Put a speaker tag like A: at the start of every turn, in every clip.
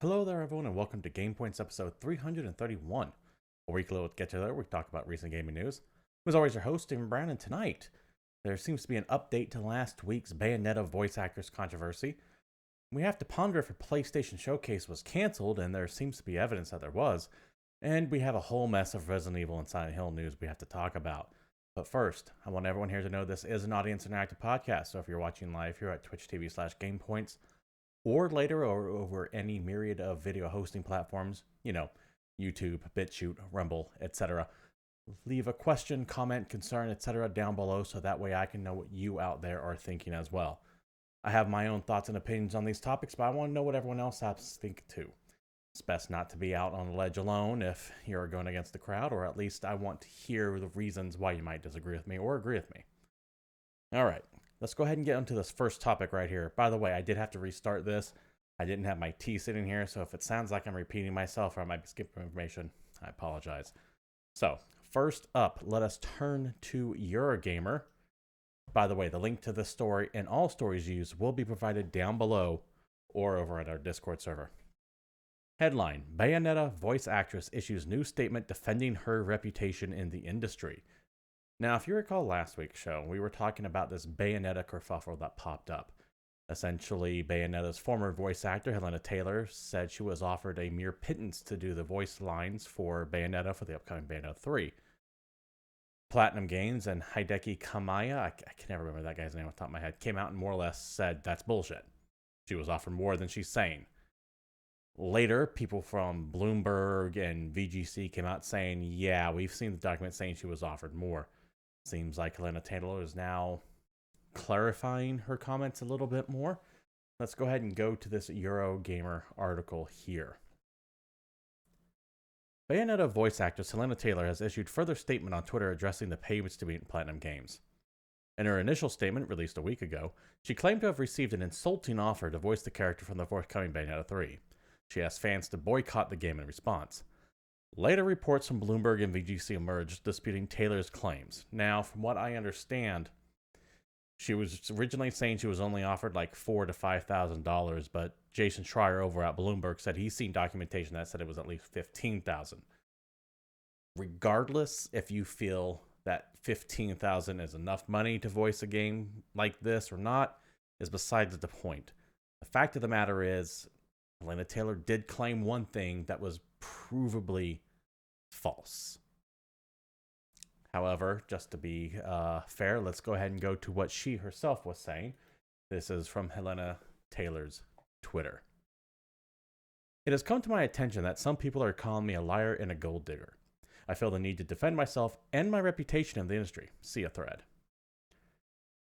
A: Hello there, everyone, and welcome to GamePoints episode 331. A weekly look get you there. We talk about recent gaming news. As always, your host, Stephen Brown, and tonight there seems to be an update to last week's Bayonetta voice actors controversy. We have to ponder if a PlayStation showcase was canceled, and there seems to be evidence that there was. And we have a whole mess of Resident Evil and Silent Hill news we have to talk about. But first, I want everyone here to know this is an audience interactive podcast, so if you're watching live here at Twitch TV/GamePoints, or later or over any myriad of video hosting platforms, YouTube, BitChute, Rumble, etc. Leave a question, comment, concern, etc. down below so that way I can know what you out there are thinking as well. I have my own thoughts and opinions on these topics, but I want to know what everyone else has to think too. It's best not to be out on the ledge alone if you're going against the crowd, or at least I want to hear the reasons why you might disagree with me or agree with me. All right. Let's go ahead and get into this first topic right here. By the way, I did have to restart this. I didn't have my tea sitting here, so if it sounds like I'm repeating myself or I might be skipping information, I apologize. So, first up, let us turn to Eurogamer. By the way, the link to this story and all stories used will be provided down below or over at our Discord server. Headline: Bayonetta voice actress issues new statement defending her reputation in the industry. Now, if you recall last week's show, we were talking about this Bayonetta kerfuffle that popped up. Essentially, Bayonetta's former voice actor, Helena Taylor, said she was offered a mere pittance to do the voice lines for Bayonetta for the upcoming Bayonetta 3. Platinum Games and Hideki Kamiya, I can never remember that guy's name off the top of my head, came out and more or less said that's bullshit. She was offered more than she's saying. Later, people from Bloomberg and VGC came out saying, yeah, we've seen the document saying she was offered more. Seems like Helena Taylor is now clarifying her comments a little bit more. Let's go ahead and go to this Eurogamer article here. Bayonetta voice actress Helena Taylor has issued further statement on Twitter addressing the payments to Platinum Games. In her initial statement, released a week ago, she claimed to have received an insulting offer to voice the character from the forthcoming Bayonetta 3. She asked fans to boycott the game in response. Later reports from Bloomberg and VGC emerged disputing Taylor's claims. Now, from what I understand, she was originally saying she was only offered like $4,000 to $5,000, but Jason Schreier over at Bloomberg said he's seen documentation that said it was at least $15,000. Regardless if you feel that $15,000 is enough money to voice a game like this or not, is besides the point. The fact of the matter is, Helena Taylor did claim one thing that was provably false. However, just to be fair, let's go ahead and go to what she herself was saying. This is from Helena Taylor's Twitter. It has come to my attention that some people are calling me a liar and a gold digger. I feel the need to defend myself and my reputation in the industry. See a thread.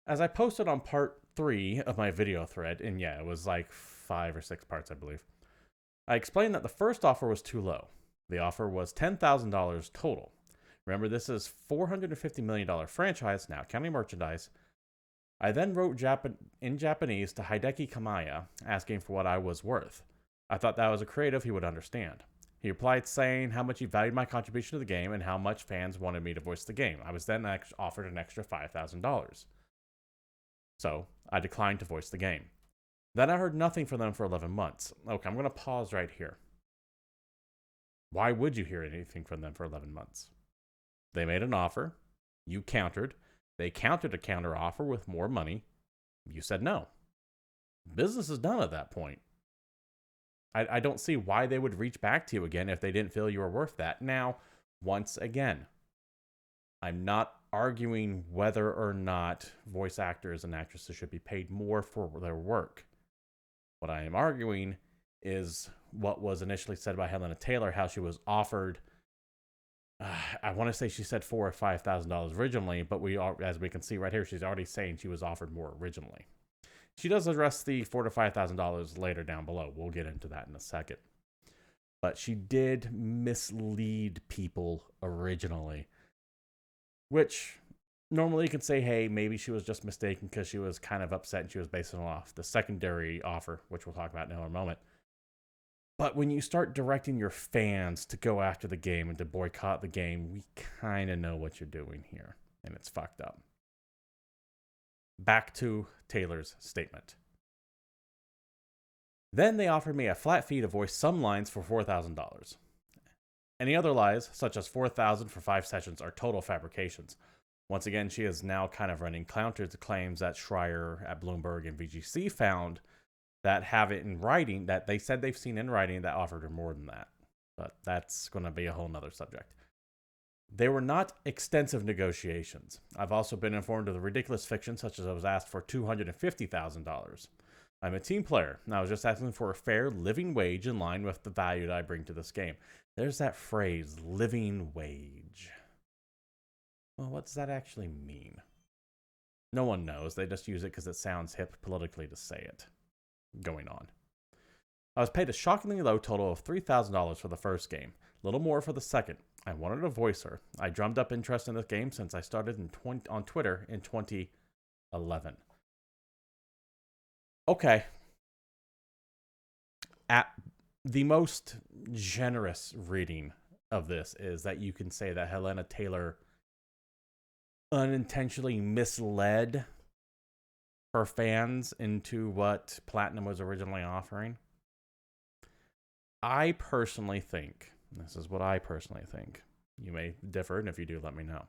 A: As I posted on part 3 of my video thread, and yeah, it was like 5 or 6 parts, I believe, I explained that the first offer was too low. The offer was $10,000 total. Remember, this is $450 million franchise, now counting merchandise. I then wrote in Japanese to Hideki Kamiya, asking for what I was worth. I thought that was a creative he would understand. He replied saying how much he valued my contribution to the game and how much fans wanted me to voice the game. I was then offered an extra $5,000. So, I declined to voice the game. Then I heard nothing from them for 11 months. Okay, I'm going to pause right here. Why would you hear anything from them for 11 months? They made an offer. You countered. They countered a counter offer with more money. You said no. Business is done at that point. I don't see why they would reach back to you again if they didn't feel you were worth that. Now, once again, I'm not arguing whether or not voice actors and actresses should be paid more for their work. What I am arguing is what was initially said by Helena Taylor, how she was offered, I want to say she said $4,000 or $5,000 originally, but as we can see right here, she's already saying she was offered more originally. She does address the $4,000 to $5,000 later down below. We'll get into that in a second. But she did mislead people originally, which normally you can say, hey, maybe she was just mistaken because she was kind of upset and she was basing it off the secondary offer, which we'll talk about in a moment. But when you start directing your fans to go after the game and to boycott the game, we kind of know what you're doing here, and it's fucked up. Back to Taylor's statement. Then they offered me a flat fee to voice some lines for $4,000. Any other lies, such as $4,000 for 5 sessions, are total fabrications. Once again, she is now kind of running counter to claims that Schreier at Bloomberg and VGC found that have it in writing, that they said they've seen in writing that offered her more than that. But that's going to be a whole nother subject. They were not extensive negotiations. I've also been informed of the ridiculous fiction, such as I was asked for $250,000. I'm a team player, and I was just asking for a fair living wage in line with the value that I bring to this game. There's that phrase, living wage. Well, what does that actually mean? No one knows. They just use it because it sounds hip politically to say it. Going on. I was paid a shockingly low total of $3,000 for the first game, a little more for the second. I wanted a voicer. I drummed up interest in this game since I started on Twitter in 2011. Okay. At the most generous reading of this is that you can say that Helena Taylor unintentionally misled her fans into what Platinum was originally offering. I personally think, this is what I personally think, you may differ, and if you do, let me know.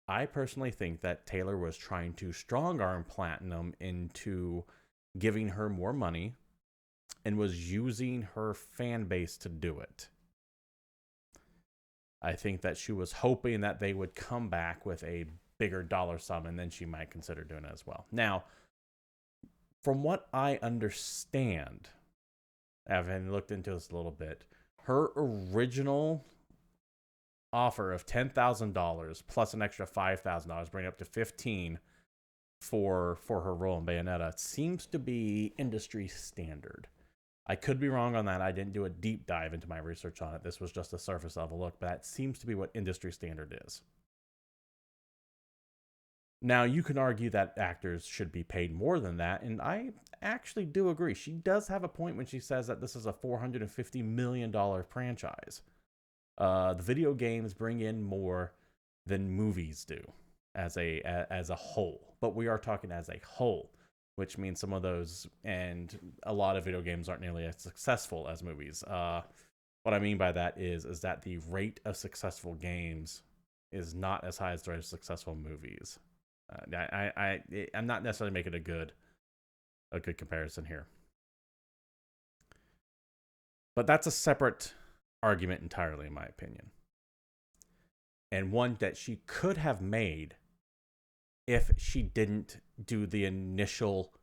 A: I personally think that Taylor was trying to strong-arm Platinum into giving her more money and was using her fan base to do it. I think that she was hoping that they would come back with a bigger dollar sum, and then she might consider doing it as well. Now, from what I understand, having looked into this a little bit, her original offer of $10,000 plus an extra $5,000, bringing up to $15,000 for her role in Bayonetta, seems to be industry standard. I could be wrong on that. I didn't do a deep dive into my research on it. This was just a surface level look, but that seems to be what industry standard is. Now, you can argue that actors should be paid more than that, and I actually do agree. She does have a point when she says that this is a $450 million franchise. The video games bring in more than movies do as a whole, but we are talking as a whole, which means some of those and a lot of video games aren't nearly as successful as movies. What I mean by that is that the rate of successful games is not as high as the rate of successful movies. I'm not necessarily making a good comparison here, but that's a separate argument entirely, in my opinion, and one that she could have made if she didn't do the initial,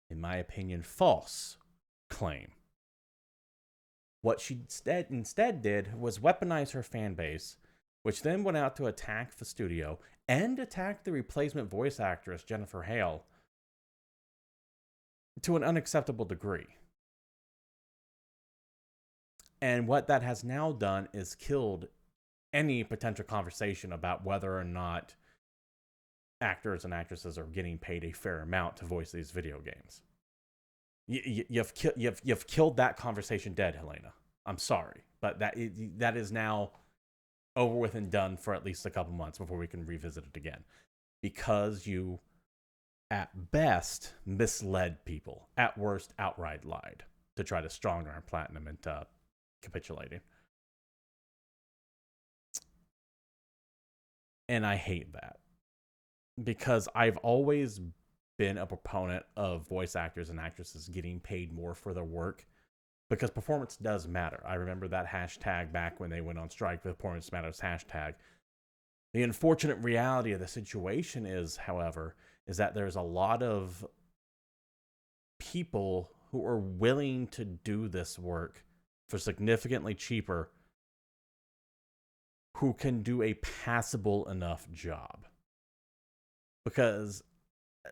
A: in my opinion, false claim. What she instead did was weaponize her fan base, which then went out to attack the studio and attack the replacement voice actress, Jennifer Hale, to an unacceptable degree. And what that has now done is killed any potential conversation about whether or not actors and actresses are getting paid a fair amount to voice these video games. You've killed that conversation dead, Helena. I'm sorry, but that is now over with and done for at least a couple months before we can revisit it again, because you, at best, misled people. At worst, outright lied to try to strong-arm Platinum into capitulating. And I hate that, because I've always been a proponent of voice actors and actresses getting paid more for their work, because performance does matter. I remember that hashtag back when they went on strike, the performance matters hashtag. The unfortunate reality of the situation is, however, is that there's a lot of people who are willing to do this work for significantly cheaper, who can do a passable enough job. Because,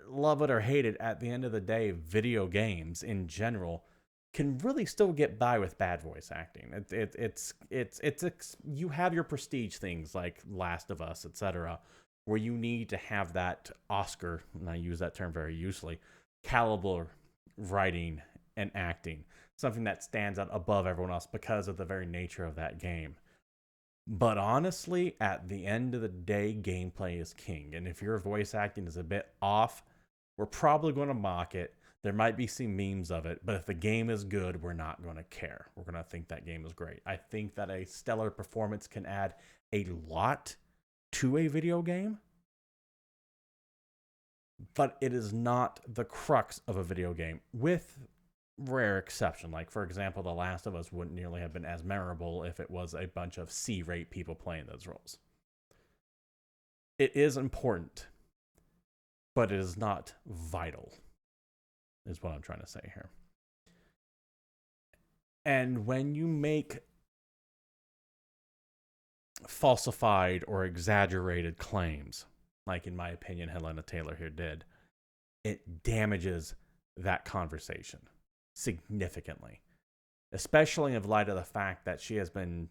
A: love it or hate it, at the end of the day, video games in general can really still get by with bad voice acting. It's you have your prestige things like Last of Us, etc., where you need to have that Oscar, and I use that term very loosely, caliber writing and acting, something that stands out above everyone else because of the very nature of that game. But honestly, at the end of the day, gameplay is king. And if your voice acting is a bit off, we're probably going to mock it. There might be some memes of it, but if the game is good, we're not going to care. We're going to think that game is great. I think that a stellar performance can add a lot to a video game, but it is not the crux of a video game, with rare exception. Like, for example, The Last of Us wouldn't nearly have been as memorable if it was a bunch of C-rate people playing those roles. It is important, but it is not vital, is what I'm trying to say here. And when you make falsified or exaggerated claims, like in my opinion Helena Taylor here did, it damages that conversation significantly, especially in light of the fact that she has been,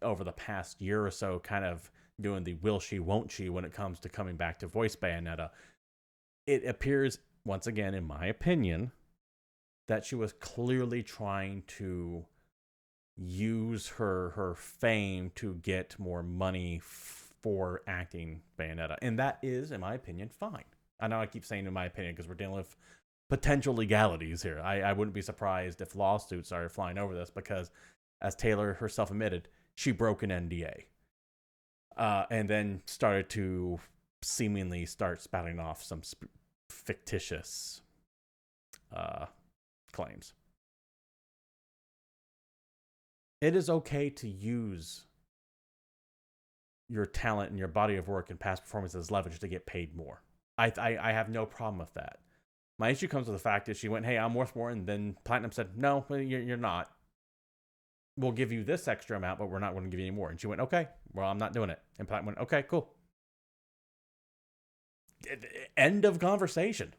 A: over the past year or so, kind of doing the will she, won't she when it comes to coming back to voice Bayonetta. It appears, once again, in my opinion, that she was clearly trying to use her fame to get more money for acting Bayonetta. And that is, in my opinion, fine. I know I keep saying in my opinion because we're dealing with potential legalities here. I wouldn't be surprised if lawsuits started flying over this because, as Taylor herself admitted, she broke an NDA. And then started to seemingly start spouting off some fictitious claims. It is okay to use your talent and your body of work and past performance as leverage to get paid more. I have no problem with that. My issue comes with the fact that she went, hey, I'm worth more, and then Platinum said, no, you're not. We'll give you this extra amount, but we're not going to give you any more. And she went, okay, well, I'm not doing it. And Platinum went, okay, cool. End of conversation.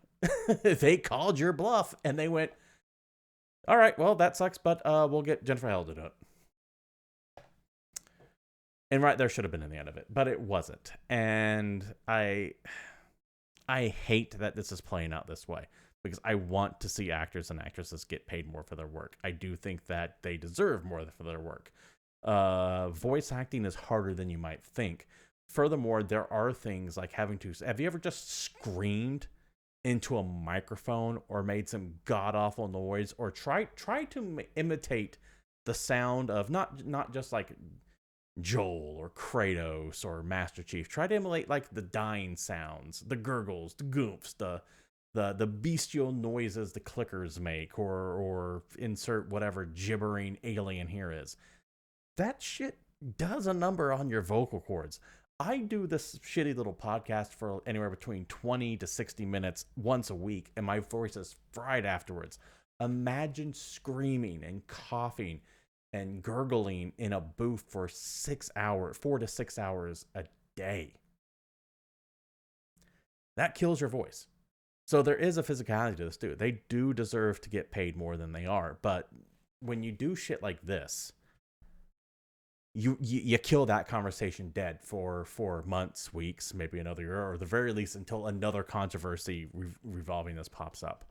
A: They called your bluff, and they went, all right, well, that sucks, but we'll get Jennifer Hale to do it. And right there should have been in the end of it, but it wasn't. And I hate that this is playing out this way, because I want to see actors and actresses get paid more for their work. I do think that they deserve more for their work. Voice acting is harder than you might think. Furthermore, there are things like having to... Have you ever just screamed into a microphone or made some god-awful noise or try to imitate the sound of not just like Joel or Kratos or Master Chief? Try to emulate like the dying sounds, the gurgles, the goofs, the bestial noises the clickers make, or insert whatever gibbering alien here is. That shit does a number on your vocal cords. I do this shitty little podcast for anywhere between 20 to 60 minutes once a week, and my voice is fried afterwards. Imagine screaming and coughing and gurgling in a booth for 4 to 6 hours a day. That kills your voice. So there is a physicality to this too. They do deserve to get paid more than they are. But when you do shit like this, you kill that conversation dead for months, weeks, maybe another year, or the very least until another controversy revolving this pops up.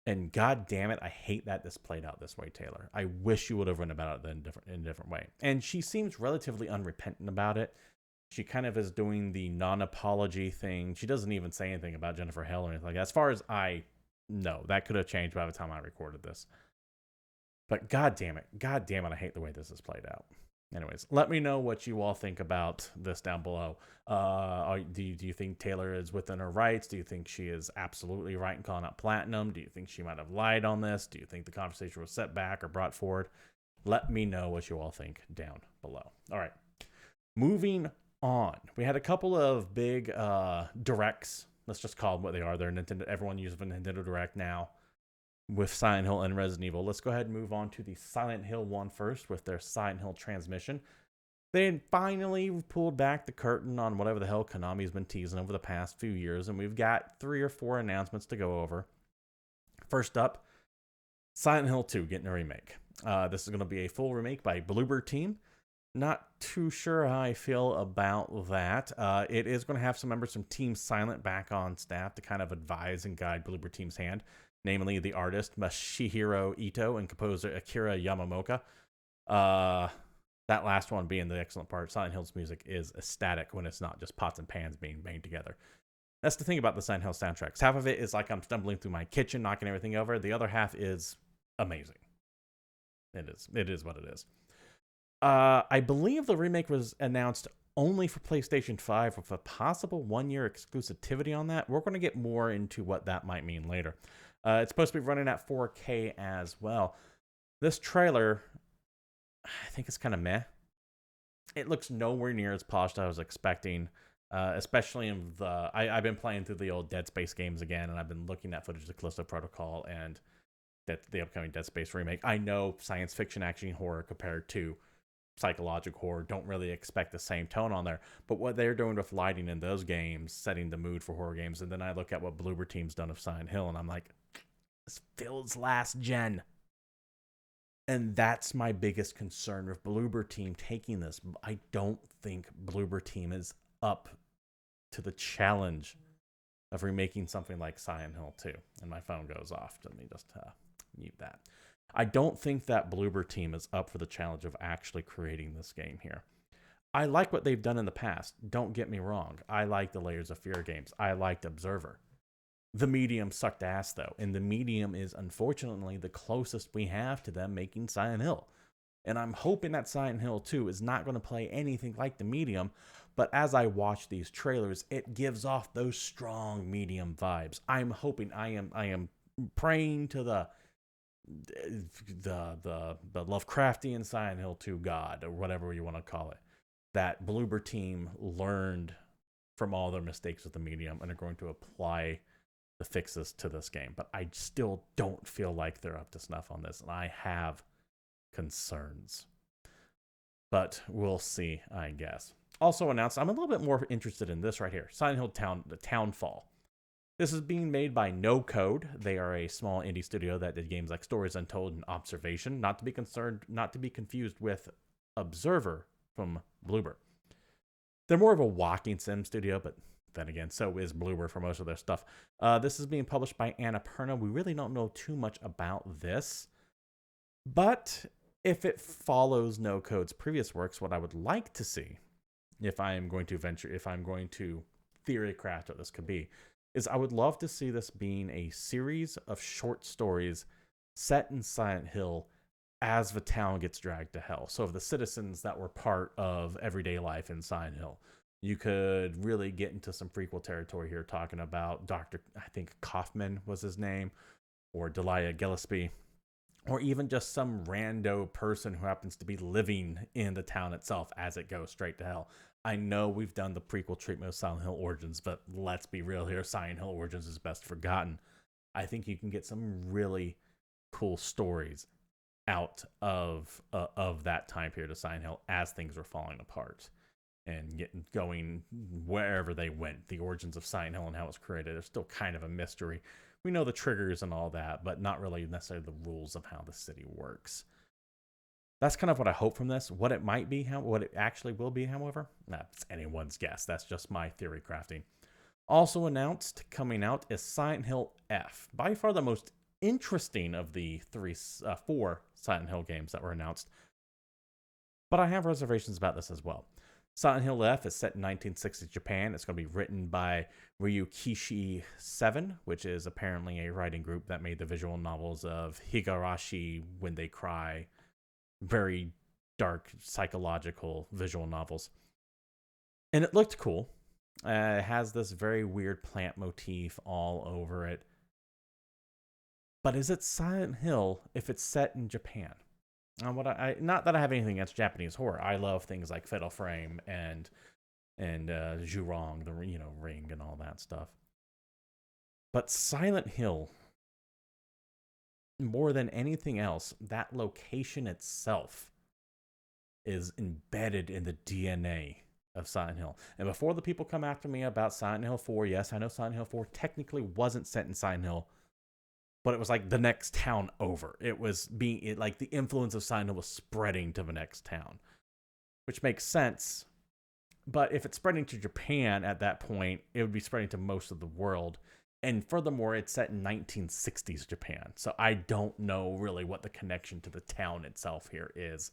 A: And god damn it, I hate that this played out this way, Taylor. I wish you would have written about it in a different way. And she seems relatively unrepentant about it. She kind of is doing the non-apology thing. She doesn't even say anything about Jennifer Hale or anything like that. As far as I know, that could have changed by the time I recorded this. But god damn it, I hate the way this is played out. Anyways, let me know what you all think about this down below. Do you think Taylor is within her rights? Do you think she is absolutely right in calling out Platinum? Do you think she might have lied on this? Do you think the conversation was set back or brought forward? Let me know what you all think down below. All right, moving on. We had a couple of big directs. Let's just call them what they are. They're Nintendo. Everyone uses a Nintendo Direct now, with Silent Hill and Resident Evil. Let's go ahead and move on to the Silent Hill one first with their Silent Hill transmission. They finally pulled back the curtain on whatever the hell Konami's been teasing over the past few years, and we've got 3 or 4 announcements to go over. First up, Silent Hill 2 getting a remake. This is going to be a full remake by Bloober Team. Not too sure how I feel about that. It is going to have some members from Team Silent back on staff to kind of advise and guide Bloober Team's hand, namely the artist Masahiro Ito and composer Akira Yamamoto. That last one being the excellent part. Silent Hill's music is ecstatic when it's not just pots and pans being banged together. That's the thing about the Silent Hill soundtracks. Half of it is like I'm stumbling through my kitchen, knocking everything over. The other half is amazing. It is. It is what it is. I believe the remake was announced only for PlayStation 5 with a possible 1-year exclusivity on that. We're going to get more into what that might mean later. It's supposed to be running at 4K as well. This trailer, I think it's kind of meh. It looks nowhere near as polished as I was expecting, especially in the... I've been playing through the old Dead Space games again, and I've been looking at footage of Callisto Protocol and the upcoming Dead Space remake. I know science fiction, action, horror compared to psychological horror don't really expect the same tone on there, but what they're doing with lighting in those games, setting the mood for horror games, and then I look at what Bloober Team's done of Silent Hill, and I'm like, this feels last gen. And that's my biggest concern with Bloober Team taking this. I don't think Bloober Team is up to the challenge of remaking something like Silent Hill 2. And my phone goes off. Let me just mute that. I don't think that Bloober Team is up for the challenge of actually creating this game here. I like what they've done in the past. Don't get me wrong. I like the Layers of Fear games. I liked Observer. The Medium sucked ass, though. And the Medium is, unfortunately, the closest we have to them making Silent Hill. And I'm hoping that Silent Hill 2 is not going to play anything like the Medium. But as I watch these trailers, it gives off those strong Medium vibes. I'm hoping, I am praying to the Lovecraftian Silent Hill 2 god, or whatever you want to call it, that Bloober Team learned from all their mistakes with the Medium and are going to apply the fixes to this game. But I still don't feel like they're up to snuff on this, and I have concerns. But we'll see, I guess. Also announced, I'm a little bit more interested in this right here, Silent Hill Townfall. This is being made by No Code. They are a small indie studio that did games like Stories Untold and Observation, not to be confused with Observer from Bloober. They're more of a walking sim studio, but then again, so is Bloober for most of their stuff. This is being published by Annapurna. We really don't know too much about this, but if it follows No Code's previous works, what I would like to see, if I'm going to theory craft what this could be, is I would love to see this being a series of short stories set in Silent Hill as the town gets dragged to hell. So of the citizens that were part of everyday life in Silent Hill, you could really get into some prequel territory here, talking about Dr. I think Kaufman was his name, or Delia Gillespie, or even just some rando person who happens to be living in the town itself as it goes straight to hell. I know we've done the prequel treatment of Silent Hill Origins, but let's be real here. Silent Hill Origins is best forgotten. I think you can get some really cool stories out of that time period of Silent Hill as things were falling apart and going wherever they went. The origins of Silent Hill and how it's created are still kind of a mystery. We know the triggers and all that, but not really necessarily the rules of how the city works. That's kind of what I hope from this. What it might be, what it actually will be, however, that's anyone's guess. That's just my theory crafting. Also announced coming out is Silent Hill F. By far the most interesting of the four Silent Hill games that were announced. But I have reservations about this as well. Silent Hill F is set in 1960s Japan. It's going to be written by Ryukishi 7, which is apparently a writing group that made the visual novels of Higurashi When They Cry. Very dark, psychological visual novels. And it looked cool. It has this very weird plant motif all over it. But is it Silent Hill if it's set in Japan? Not that I have anything against Japanese horror. I love things like Fatal Frame and Jurong, the Ring and all that stuff. But Silent Hill, more than anything else, that location itself is embedded in the DNA of Silent Hill. And before the people come after me about Silent Hill 4, yes, I know Silent Hill 4 technically wasn't set in Silent Hill, but it was like the next town over. It was like the influence of Silent Hill was spreading to the next town, which makes sense. But if it's spreading to Japan at that point, it would be spreading to most of the world. And furthermore, it's set in 1960s Japan. So I don't know really what the connection to the town itself here is.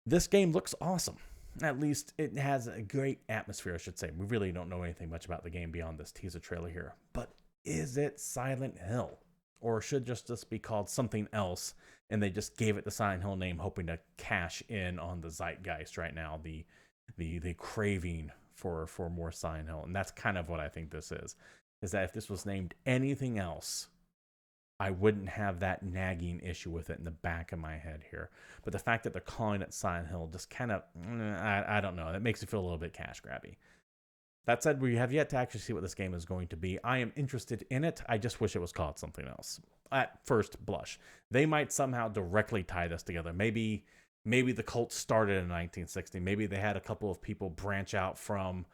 A: This game looks awesome. at least it has a great atmosphere, I should say. We really don't know anything much about the game beyond this teaser trailer here. But is it Silent Hill? Or should just this be called something else, and they just gave it the Silent Hill name, hoping to cash in on the zeitgeist right now, the craving for more Silent Hill. And that's kind of what I think this is that if this was named anything else, I wouldn't have that nagging issue with it in the back of my head here. But the fact that they're calling it Silent Hill just kind of, I don't know. It makes it feel a little bit cash grabby. That said, we have yet to actually see what this game is going to be. I am interested in it. I just wish it was called something else at first blush. They might somehow directly tie this together. Maybe the cult started in 1960. Maybe they had a couple of people branch out from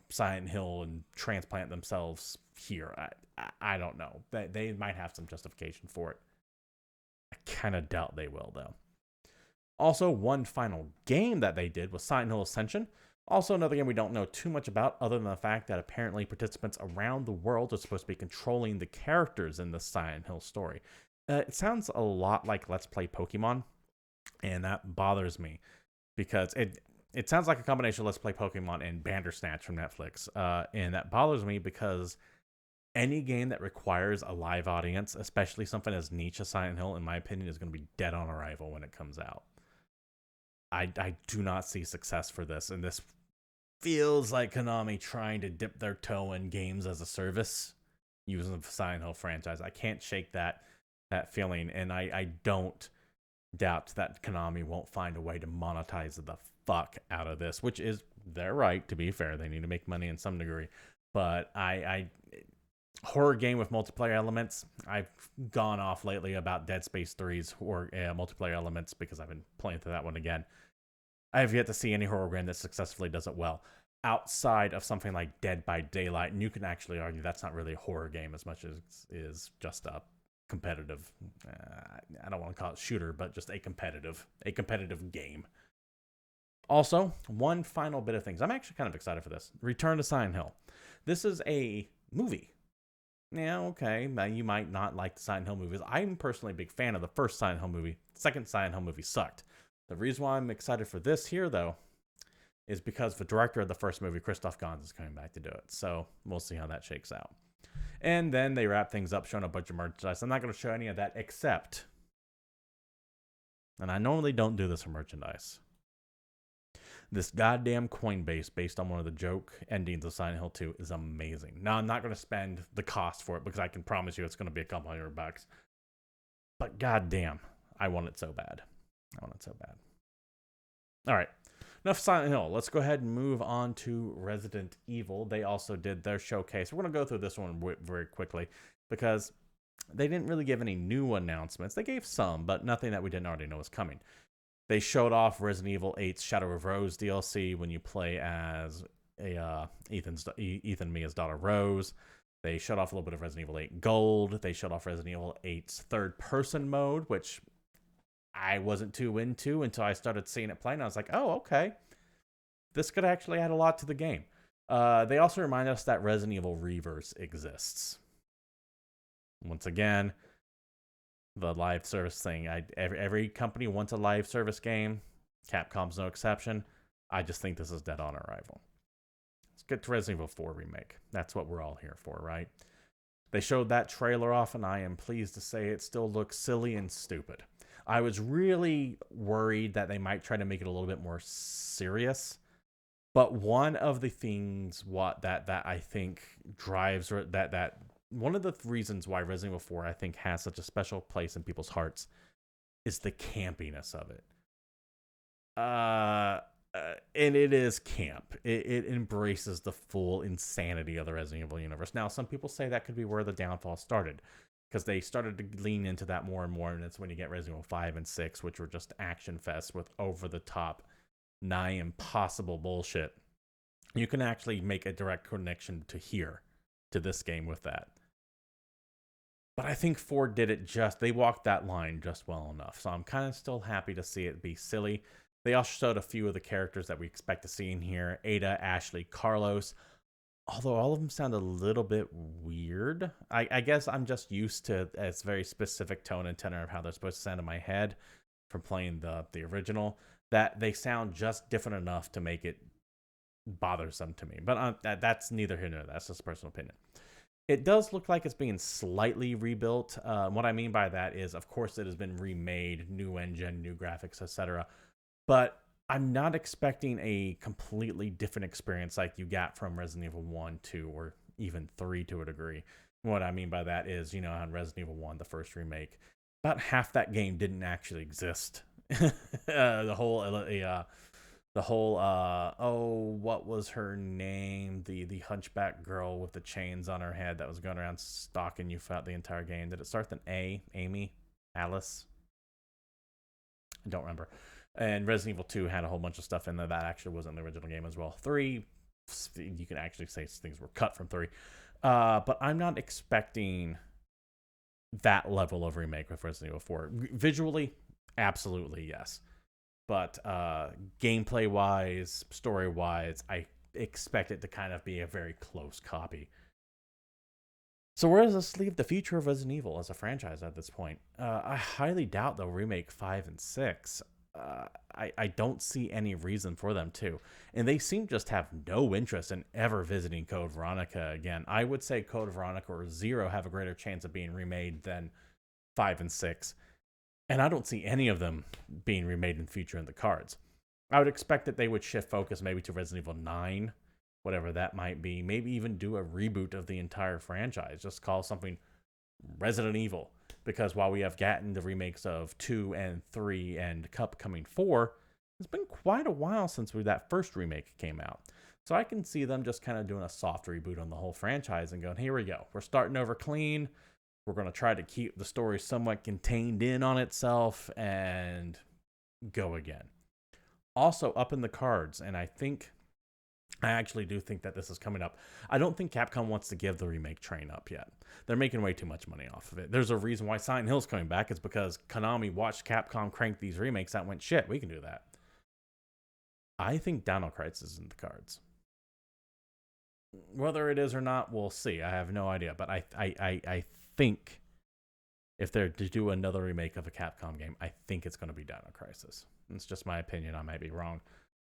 A: Silent Hill and transplant themselves here. I don't know. They might have some justification for it. I kind of doubt they will, though. Also, one final game that they did was Silent Hill Ascension. Also, another game we don't know too much about, other than the fact that apparently participants around the world are supposed to be controlling the characters in the Silent Hill story. It sounds a lot like Let's Play Pokemon, and that bothers me because it sounds like a combination of Let's Play Pokemon and Bandersnatch from Netflix, and that bothers me because any game that requires a live audience, especially something as niche as Silent Hill, in my opinion, is going to be dead on arrival when it comes out. I do not see success for this, and this feels like Konami trying to dip their toe in games as a service using the Silent Hill franchise. I can't shake that feeling, and I don't doubt that Konami won't find a way to monetize the fuck out of this, which is their right, to be fair. They need to make money in some degree, but horror game with multiplayer elements. I've gone off lately about Dead Space 3's or multiplayer elements because I've been playing through that one again. I have yet to see any horror game that successfully does it well outside of something like Dead by Daylight, and you can actually argue that's not really a horror game as much as is just a competitive. I don't want to call it shooter, but just a competitive game. Also, one final bit of things. I'm actually kind of excited for this. Return to Silent Hill. This is a movie. Yeah, okay. You might not like the Silent Hill movies. I'm personally a big fan of the first Silent Hill movie. The second Silent Hill movie sucked. The reason why I'm excited for this here, though, is because the director of the first movie, Christoph Gans, is coming back to do it. So we'll see how that shakes out. And then they wrap things up showing a bunch of merchandise. I'm not going to show any of that except, and I normally don't do this for merchandise, this goddamn Coinbase based on one of the joke endings of Silent Hill 2 is amazing. Now, I'm not going to spend the cost for it because I can promise you it's going to be a couple $100. But goddamn, I want it so bad. All right. Enough Silent Hill. Let's go ahead and move on to Resident Evil. They also did their showcase. We're going to go through this one very quickly because they didn't really give any new announcements. They gave some, but nothing that we didn't already know was coming. They showed off Resident Evil 8's Shadow of Rose DLC when you play as Ethan Mia's daughter Rose. They showed off a little bit of Resident Evil 8 Gold. They showed off Resident Evil 8's third-person mode, which I wasn't too into until I started seeing it play, and I was like, oh, okay. This could actually add a lot to the game. They also remind us that Resident Evil Reverse exists. Once again, the live service thing. Every company wants a live service game. Capcom's no exception. I just think this is dead on arrival. Let's get to Resident Evil 4 Remake. That's what we're all here for, right? They showed that trailer off, and I am pleased to say it still looks silly and stupid. I was really worried that they might try to make it a little bit more serious. But one of the things that I think drives that one of the reasons why Resident Evil 4 I think has such a special place in people's hearts is the campiness of it. And it is camp. It embraces the full insanity of the Resident Evil universe. Now, some people say that could be where the downfall started, because they started to lean into that more and more, and it's when you get Resident Evil 5 and 6, which were just action fests with over-the-top, nigh impossible bullshit. You can actually make a direct connection to this game with that. But I think 4 did it they walked that line just well enough. So I'm kind of still happy to see it be silly. They also showed a few of the characters that we expect to see in here. Ada, Ashley, Carlos. Although all of them sound a little bit weird. I guess I'm just used to a very specific tone and tenor of how they're supposed to sound in my head from playing the original that they sound just different enough to make it bothersome to me. But that's neither here nor there. That's just a personal opinion. It does look like it's being slightly rebuilt. What I mean by that is, of course, it has been remade, new engine, new graphics, etc. But I'm not expecting a completely different experience like you got from Resident Evil 1, 2, or even 3 to a degree. What I mean by that is, on Resident Evil 1, the first remake, about half that game didn't actually exist. The whole what was her name, the hunchback girl with the chains on her head that was going around stalking you throughout the entire game. Did it start with an A? Amy? Alice? I don't remember. And Resident Evil 2 had a whole bunch of stuff in there that actually wasn't in the original game as well. 3, you can actually say things were cut from 3. But I'm not expecting that level of remake with Resident Evil 4. Visually, absolutely yes. But gameplay-wise, story-wise, I expect it to kind of be a very close copy. So where does this leave the future of Resident Evil as a franchise at this point? I highly doubt they'll remake 5 and 6. I don't see any reason for them to. And they seem just have no interest in ever visiting Code Veronica again. I would say Code Veronica or Zero have a greater chance of being remade than 5 and 6. And I don't see any of them being remade in future in the cards. I would expect that they would shift focus maybe to Resident Evil 9, whatever that might be. Maybe even do a reboot of the entire franchise. Just call something Resident Evil. Because while we have gotten the remakes of 2 and 3 and Upcoming 4, it's been quite a while since that first remake came out. So I can see them just kind of doing a soft reboot on the whole franchise and going, here we go. We're starting over clean. We're going to try to keep the story somewhat contained in on itself and go again. Also up in the cards, and I actually do think that this is coming up. I don't think Capcom wants to give the remake train up yet. They're making way too much money off of it. There's a reason why Silent Hill's coming back. It's because Konami watched Capcom crank these remakes that went, shit, we can do that. I think Dino Crisis is in the cards. Whether it is or not, we'll see. I have no idea. But I think if they're to do another remake of a Capcom game, I think it's going to be Dino Crisis. It's just my opinion. I might be wrong.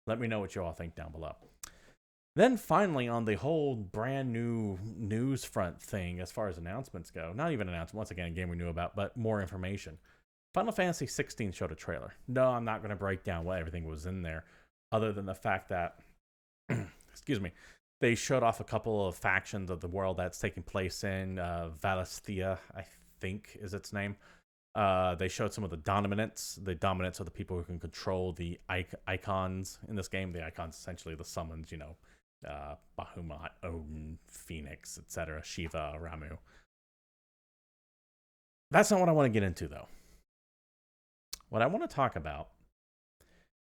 A: Let me know what you all think down below. Then finally, on the whole brand new news front thing, as far as announcements go, not even announcements, once again, a game we knew about, but more information. Final Fantasy 16 showed a trailer. No, I'm not going to break down what everything was in there, other than the fact that, excuse me, they showed off a couple of factions of the world that's taking place in Valisthea, I think is its name. They showed some of the dominants. The dominants are the people who can control the icons in this game. The icons, essentially the summons, Bahamut, Odin, Phoenix, etc., Shiva, Ramu. That's not what I want to get into, though. What I want to talk about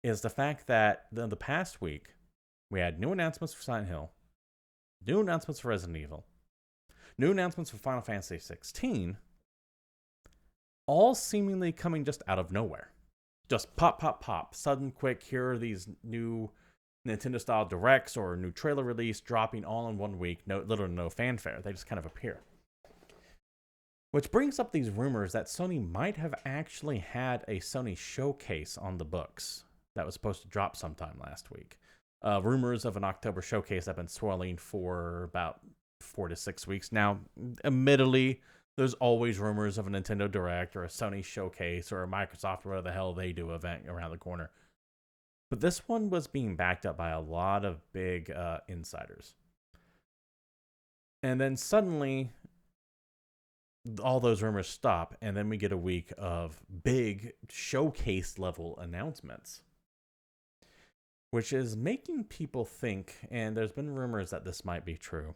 A: is the fact that the past week, we had new announcements for Silent Hill, new announcements for Resident Evil, new announcements for Final Fantasy 16, all seemingly coming just out of nowhere. Just pop, pop, pop. Sudden, quick, here are these new Nintendo-style directs or new trailer release dropping all in 1 week. Literally no fanfare. They just kind of appear. Which brings up these rumors that Sony might have actually had a Sony showcase on the books that was supposed to drop sometime last week. Rumors of an October showcase have been swirling for about 4 to 6 weeks now. Admittedly, there's always rumors of a Nintendo Direct or a Sony showcase or a Microsoft, whatever the hell they do, event around the corner. But this one was being backed up by a lot of big insiders. And then suddenly, all those rumors stop, and then we get a week of big showcase-level announcements. Which is making people think, and there's been rumors that this might be true,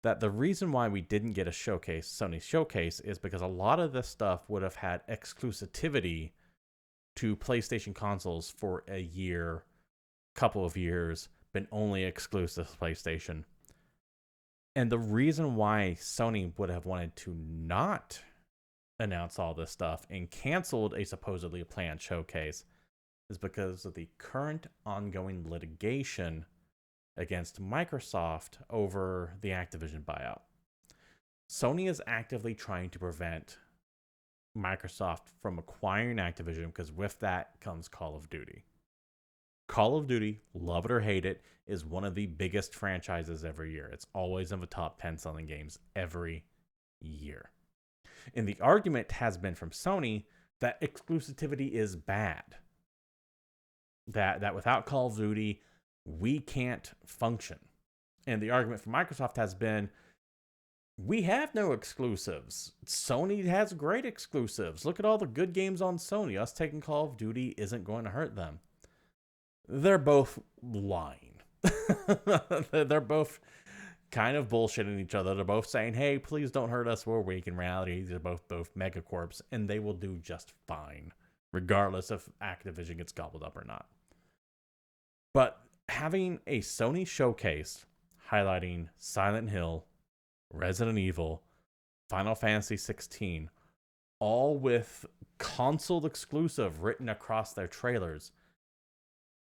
A: that the reason why we didn't get a showcase, Sony showcase, is because a lot of this stuff would have had exclusivity to PlayStation consoles for a year, couple of years, been only exclusive to PlayStation. And the reason why Sony would have wanted to not announce all this stuff and canceled a supposedly planned showcase is because of the current ongoing litigation against Microsoft over the Activision buyout. Sony is actively trying to prevent Microsoft from acquiring Activision, because with that comes Call of Duty. Call of Duty, love it or hate it, is one of the biggest franchises every year. It's always in the top 10 selling games every year. And the argument has been from Sony that exclusivity is bad. That without Call of Duty, we can't function. And the argument from Microsoft has been, we have no exclusives. Sony has great exclusives. Look at all the good games on Sony. Us taking Call of Duty isn't going to hurt them. They're both lying. They're both kind of bullshitting each other. They're both saying, hey, please don't hurt us. We're weak. In reality, they're both megacorps, and they will do just fine, regardless if Activision gets gobbled up or not. But having a Sony showcase highlighting Silent Hill, Resident Evil, Final Fantasy 16, all with console exclusive written across their trailers,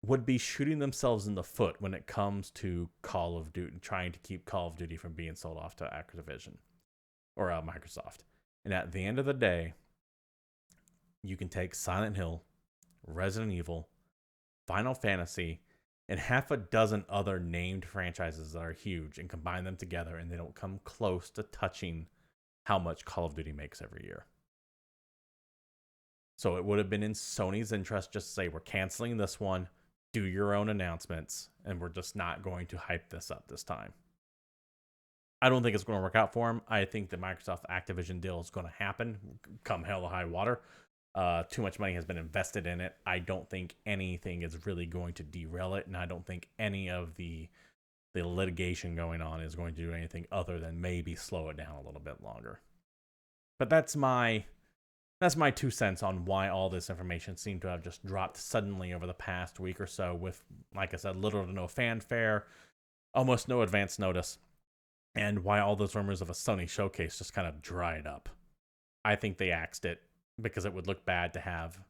A: would be shooting themselves in the foot when it comes to Call of Duty, trying to keep Call of Duty from being sold off to Activision or Microsoft. And at the end of the day, you can take Silent Hill, Resident Evil, Final Fantasy, and half a dozen other named franchises that are huge and combine them together, and they don't come close to touching how much Call of Duty makes every year. So it would have been in Sony's interest just to say, we're canceling this one, do your own announcements, and we're just not going to hype this up this time. I don't think it's going to work out for them. I think the Microsoft Activision deal is going to happen come hell or high water. Too much money has been invested in it. I don't think anything is really going to derail it, and I don't think any of the litigation going on is going to do anything other than maybe slow it down a little bit longer. But that's my 2 cents on why all this information seemed to have just dropped suddenly over the past week or so with, like I said, little to no fanfare, almost no advance notice, and why all those rumors of a Sony showcase just kind of dried up. I think they axed it because it would look bad to have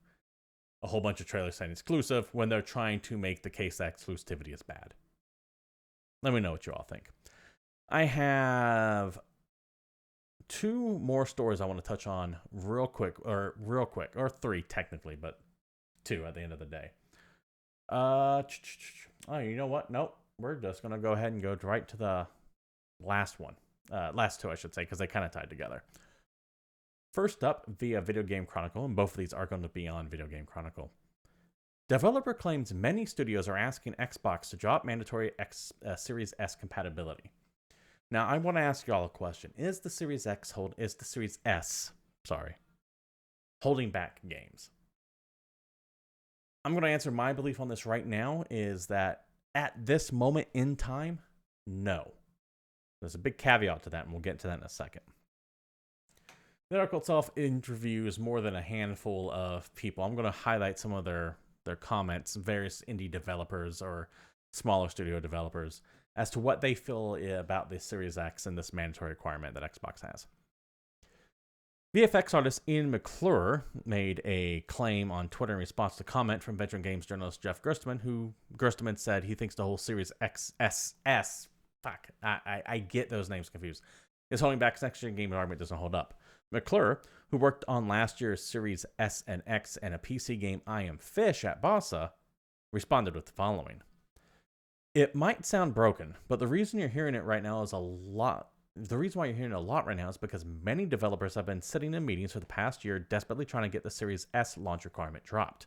A: a whole bunch of trailers saying exclusive when they're trying to make the case that exclusivity is bad. Let me know what you all think. I have 2 more stories I want to touch on real quick, or 3 technically, but 2 at the end of the day. Oh, you know what? Nope. We're just going to go ahead and go right to the last one. Last 2, I should say, because they kind of tied together. First up, via Video Game Chronicle, and both of these are going to be on Video Game Chronicle. Developer claims many studios are asking Xbox to drop mandatory Series S compatibility. Now, I want to ask y'all a question. Is the Series S holding back games? I'm going to answer my belief on this right now is that at this moment in time, no. There's a big caveat to that, and we'll get to that in a second. The article itself interviews more than a handful of people. I'm going to highlight some of their comments, various indie developers or smaller studio developers, as to what they feel about the Series X and this mandatory requirement that Xbox has. VFX artist Ian McClure made a claim on Twitter in response to comment from veteran games journalist Jeff Gerstmann, who Gerstmann said he thinks the whole Series I get those names confused, is holding back next-gen game argument doesn't hold up. McClure, who worked on last year's Series S and X and a PC game I Am Fish at Bossa, responded with the following. It might sound broken, but the reason you're hearing it right now is the reason why you're hearing it a lot right now is because many developers have been sitting in meetings for the past year desperately trying to get the Series S launch requirement dropped.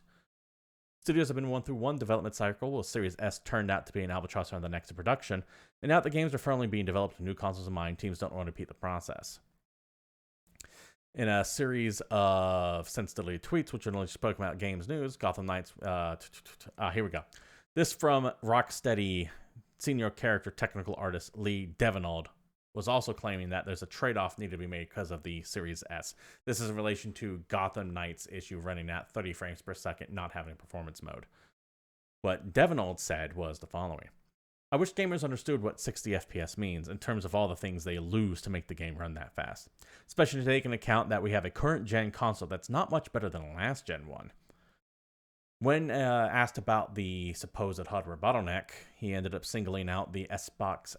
A: Studios have been going through one development cycle where Series S turned out to be an albatross on the next production, and now that the games are firmly being developed with new consoles in mind, teams don't want to repeat the process. In a series of since deleted tweets, which are only spoken about games news, Gotham Knights, here we go. This from Rocksteady senior character technical artist Lee Devenald was also claiming that there's a trade-off needed to be made because of the Series S. This is in relation to Gotham Knights issue running at 30 frames per second, not having performance mode. What Devenald said was the following. I wish gamers understood what 60 FPS means in terms of all the things they lose to make the game run that fast. Especially taking into account that we have a current gen console that's not much better than a last gen one. When asked about the supposed hardware bottleneck, he ended up singling out the Xbox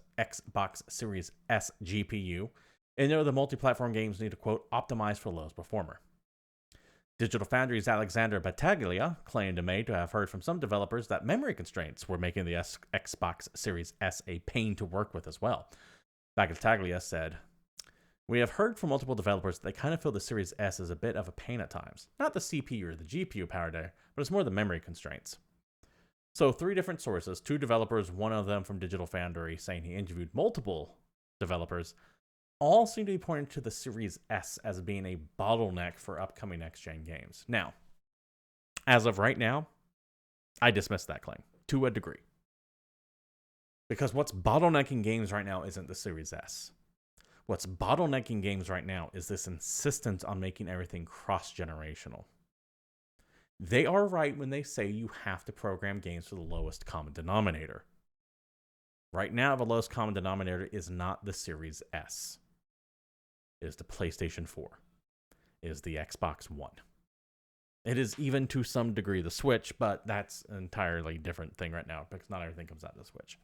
A: Series S GPU, and noted the multi-platform games need to, quote, optimize for the lowest performer. Digital Foundry's Alexander Battaglia claimed in May to have heard from some developers that memory constraints were making the Xbox Series S a pain to work with as well. Battaglia said, "We have heard from multiple developers that they kind of feel the Series S is a bit of a pain at times. Not the CPU or the GPU power there, but it's more the memory constraints." So 3 different sources, 2 developers, one of them from Digital Foundry, saying he interviewed multiple developers, all seem to be pointing to the Series S as being a bottleneck for upcoming next-gen games. Now, as of right now, I dismiss that claim to a degree. Because what's bottlenecking games right now isn't the Series S. What's bottlenecking games right now is this insistence on making everything cross-generational. They are right when they say you have to program games for the lowest common denominator. Right now, the lowest common denominator is not the Series S. It is the PlayStation 4. It is the Xbox One. It is even to some degree the Switch, but that's an entirely different thing right now because not everything comes out of the Switch.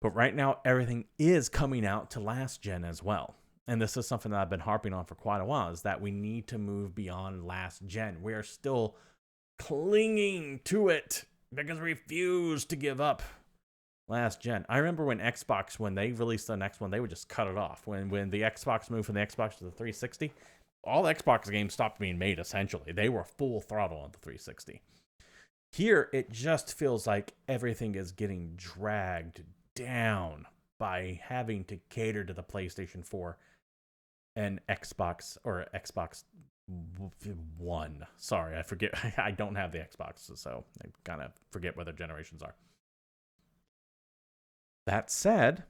A: But right now, everything is coming out to last gen as well. And this is something that I've been harping on for quite a while, is that we need to move beyond last gen. We are still clinging to it because we refuse to give up last gen. I remember when Xbox, when they released the next one, they would just cut it off. When the Xbox moved from the Xbox to the 360, all the Xbox games stopped being made, essentially. They were full throttle on the 360. Here, it just feels like everything is getting dragged down by having to cater to the PlayStation 4 and Xbox One. Sorry, I forget. I don't have the Xbox, so I kind of forget what their generations are. That said,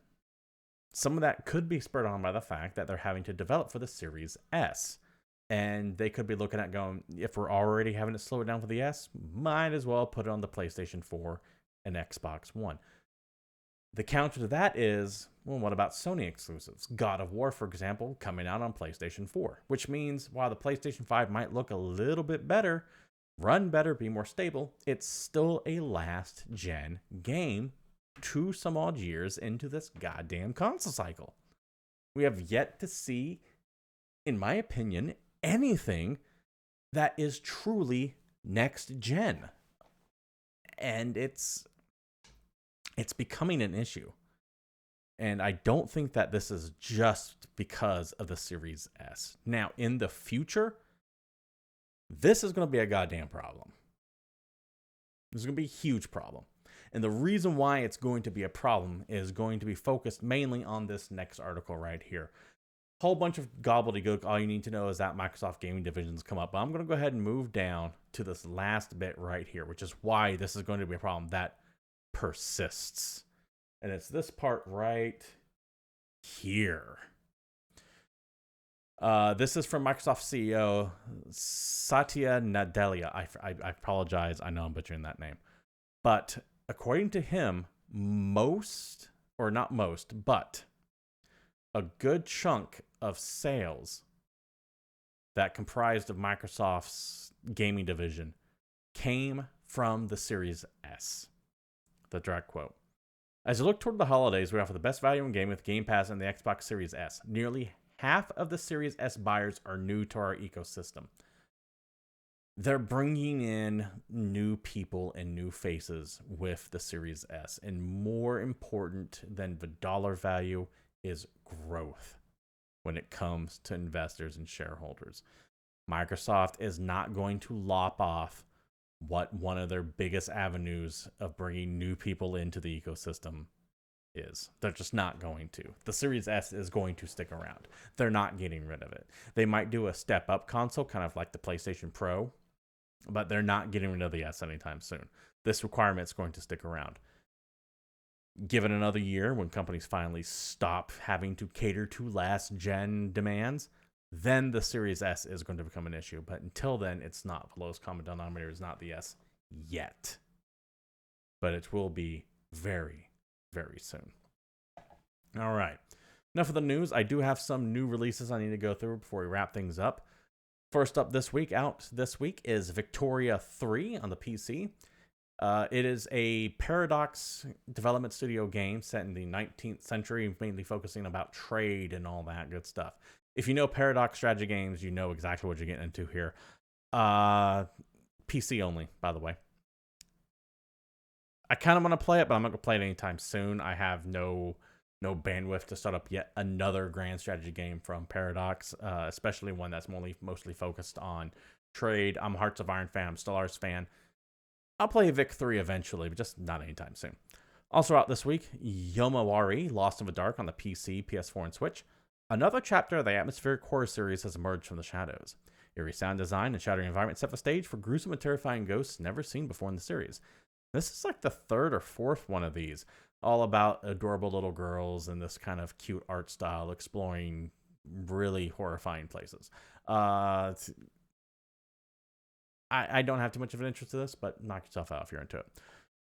A: some of that could be spurred on by the fact that they're having to develop for the Series S. And they could be looking at going, if we're already having to slow it down for the S, might as well put it on the PlayStation 4 and Xbox One. The counter to that is, well, what about Sony exclusives? God of War, for example, coming out on PlayStation 4, which means while the PlayStation 5 might look a little bit better, run better, be more stable, it's still a last-gen game 2 some odd years into this goddamn console cycle. We have yet to see, in my opinion, anything that is truly next-gen. And it's becoming an issue. And I don't think that this is just because of the Series S. Now, in the future, this is going to be a goddamn problem. This is going to be a huge problem. And the reason why it's going to be a problem is going to be focused mainly on this next article right here. Whole bunch of gobbledygook. All you need to know is that Microsoft Gaming Division's come up. But I'm going to go ahead and move down to this last bit right here, which is why this is going to be a problem that persists. And it's this part right here. This is from Microsoft CEO Satya Nadella. I apologize. I know I'm butchering that name. But according to him, but a good chunk of sales that comprised of Microsoft's gaming division came from the Series S. The direct quote. As you look toward the holidays, we offer the best value in game with Game Pass and the Xbox Series S. Nearly half of the Series S buyers are new to our ecosystem. They're bringing in new people and new faces with the Series S. And more important than the dollar value is growth when it comes to investors and shareholders. Microsoft is not going to lop off what one of their biggest avenues of bringing new people into the ecosystem is. They're just not going to. The Series S is going to stick around. They're not getting rid of it. They might do a step-up console, kind of like the PlayStation Pro, but they're not getting rid of the S anytime soon. This requirement is going to stick around. Given another year, when companies finally stop having to cater to last-gen demands, then the Series S is going to become an issue. But until then, it's not. The lowest common denominator is not the S yet. But it will be very, very soon. All right. Enough of the news. I do have some new releases I need to go through before we wrap things up. First up this week, is Victoria 3 on the PC. It is a Paradox development studio game set in the 19th century, mainly focusing about trade and all that good stuff. If you know Paradox strategy games, you know exactly what you're getting into here. PC only, by the way. I kind of want to play it, but I'm not going to play it anytime soon. I have no bandwidth to start up yet another grand strategy game from Paradox, especially one that's mostly focused on trade. I'm a Hearts of Iron fan. I'm Stellaris fan. I'll play Vic 3 eventually, but just not anytime soon. Also out this week, Yomawari, Lost in the Dark on the PC, PS4, and Switch. Another chapter of the atmospheric horror series has emerged from the shadows. Eerie sound design and shattering environment set the stage for gruesome and terrifying ghosts never seen before in the series. This is like the third or fourth one of these, all about adorable little girls in this kind of cute art style, exploring really horrifying places. I don't have too much of an interest in this, but knock yourself out if you're into it.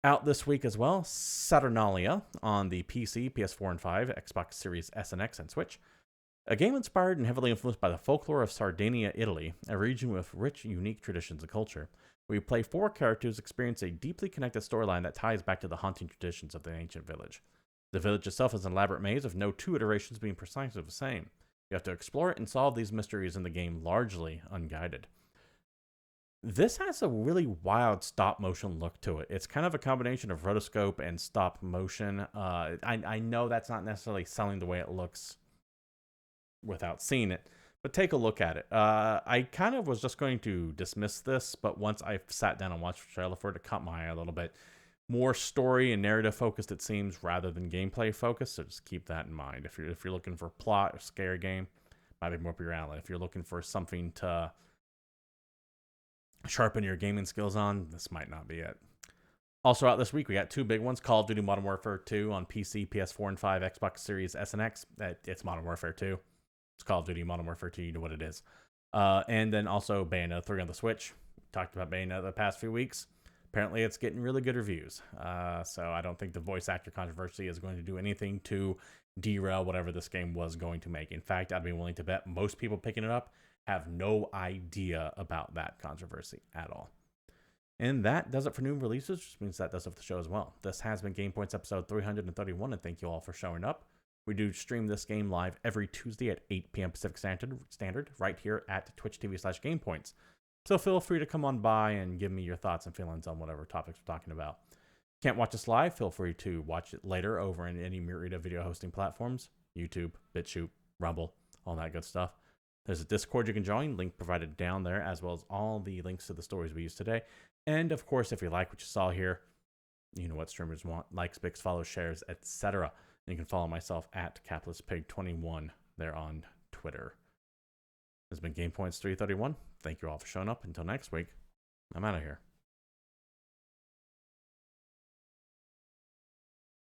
A: Out this week as well, Saturnalia on the PC, PS4 and 5, Xbox Series S and X, and Switch. A game inspired and heavily influenced by the folklore of Sardinia, Italy, a region with rich, unique traditions and culture. We play 4 characters experience a deeply connected storyline that ties back to the haunting traditions of the ancient village. The village itself is an elaborate maze, with no 2 iterations being precisely the same. You have to explore it and solve these mysteries in the game largely unguided. This has a really wild stop motion look to it. It's kind of a combination of rotoscope and stop motion. I know that's not necessarily selling the way it looks without seeing it, but take a look at it. I kind of was just going to dismiss this, but once I sat down and watched the trailer for it, it caught my eye a little bit. More story and narrative focused, it seems, rather than gameplay focused. So just keep that in mind. If you're looking for a plot or scary game, might be more up your alley. If you're looking for something to sharpen your gaming skills on, this might not be it. Also out this week, we got 2 big ones. Call of Duty Modern Warfare 2 on PC, PS4, and 5, Xbox Series S and X. It's Modern Warfare 2. It's Call of Duty Modern Warfare 2. You know what it is. And then also Bayonetta 3 on the Switch. We talked about Bayonetta the past few weeks. Apparently, it's getting really good reviews. So I don't think the voice actor controversy is going to do anything to derail whatever this game was going to make. In fact, I'd be willing to bet most people picking it up have no idea about that controversy at all. And that does it for new releases, which means that does it for the show as well. This has been GamePoints episode 331, and thank you all for showing up. We do stream this game live every Tuesday at 8 p.m. Pacific Standard, right here at Twitch TV/GamePoints. So feel free to come on by and give me your thoughts and feelings on whatever topics we're talking about. Can't watch us live? Feel free to watch it later over in any myriad of video hosting platforms, YouTube, BitChute, Rumble, all that good stuff. There's a Discord you can join, link provided down there, as well as all the links to the stories we used today. And of course, if you like what you saw here, you know what streamers want: likes, picks, follows, shares, etc. And you can follow myself at CapitalistPig21 there on Twitter. This has been GamePoints 331. Thank you all for showing up. Until next week, I'm out of here.